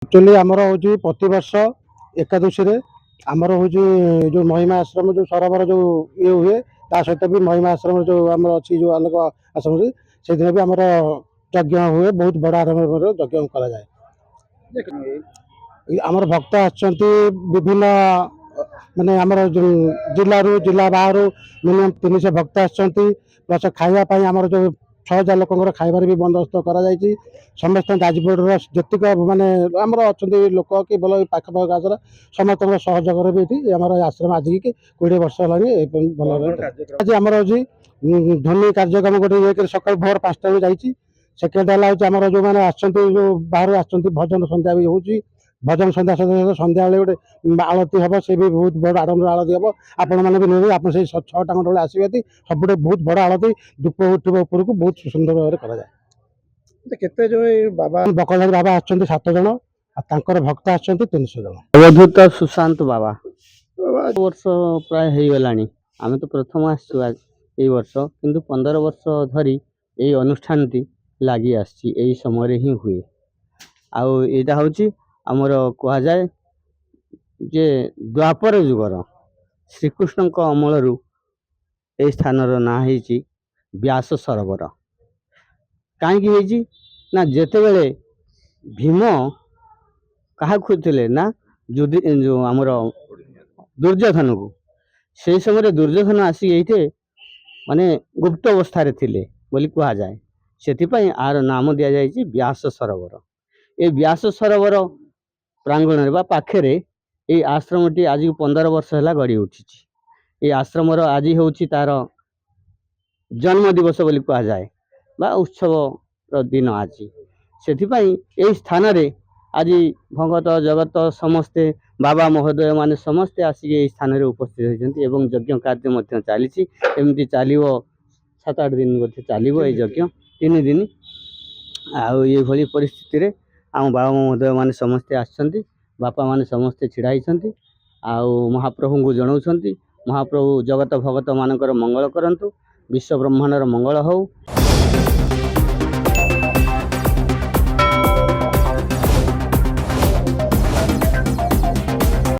Actually आमर हूँ प्रति वर्ष एकादशी आमर हूँ जो महिमा आश्रम जो सरबर जो ये हुए ता सहित भी महिमा आश्रम जो आम अच्छी जो आलोक आश्रम से दिन भी आमर यज्ञ हुए बहुत बड़ आरंभ यज्ञ कराए। आमर भक्त आभिन्न माने आमर जिलू जिला बाहर मिनिमम 300 भक्त आस खावाई आमर जो 6000 लोक खाइबार भी बंदोबस्त कर समस्त जाजपुर जितक माने आमर अच्छा लोक कि भल पाखपाख गाँव समस्त सहयोग भी आम आश्रम आज की 20 वर्ष है भल आमर हूँ ध्वनि कार्यक्रम गोटे सकाल भोर 5टा जाइए। सेकेंड है जो मैंने जो बाहर भजन संध्या भी हूँ भजन संध्या सहित संध्या गोटे आलती हम से भी बहुत बड़ आडम्बर आलती हम आपण मैंने भी नहीं आप 6टा खंड आसवे सब बहुत बड़ आलती धूप उठा उपरक बहुत सुंदर भाव कराए। केते जो बाबा बकलधारी बाबा आछंती 7 जन और भक्त आछंती 300 जन। अवधूत सुशांत बाबा वर्ष प्राय हो गलानी आम तो प्रथम आसु ए वर्ष किंतु 15 वर्ष धरी यही अनुष्ठान टी लगी आई समय ही हुए आईटा हूँ आमर कह जाए जे द्वापर जुगर श्रीकृष्ण अमल यही स्थान ना व्यास सरोवर कहीं ना जिते बड़े भीम क्या खोजते ना जो आमर दुर्योधन को से समय दुर्योधन आसिक ये माने गुप्त अवस्था थिले बोली कह जाए से आर नाम दि जाए व्यास सरोवर। ये व्यास सरोवर प्रांगण पाखे ये आश्रम टी आज 15 वर्ष है गढ़ी उठी। ये आश्रम आज हूँ तार जन्म दिवस बोली कह जाए बा उत्सव दिन आज से यही स्थान आज भगत जगत समस्ते बाबा महोदय माने समस्ते आसिक यही स्थान उपस्थित होती यज्ञ कार्य चली एमती चलो 7-8 दिन बोधे चलो यज्ञ 3 दिन आई परिस्थिति आम बाबा महोदय माने समस्ते आसछंती बापा माने समस्ते छिड़ा होती महाप्रभु को जनाऊँ महाप्रभु जगत भगत मानकर मंगल करंतु विश्व ब्रह्मांडर मंगल हो।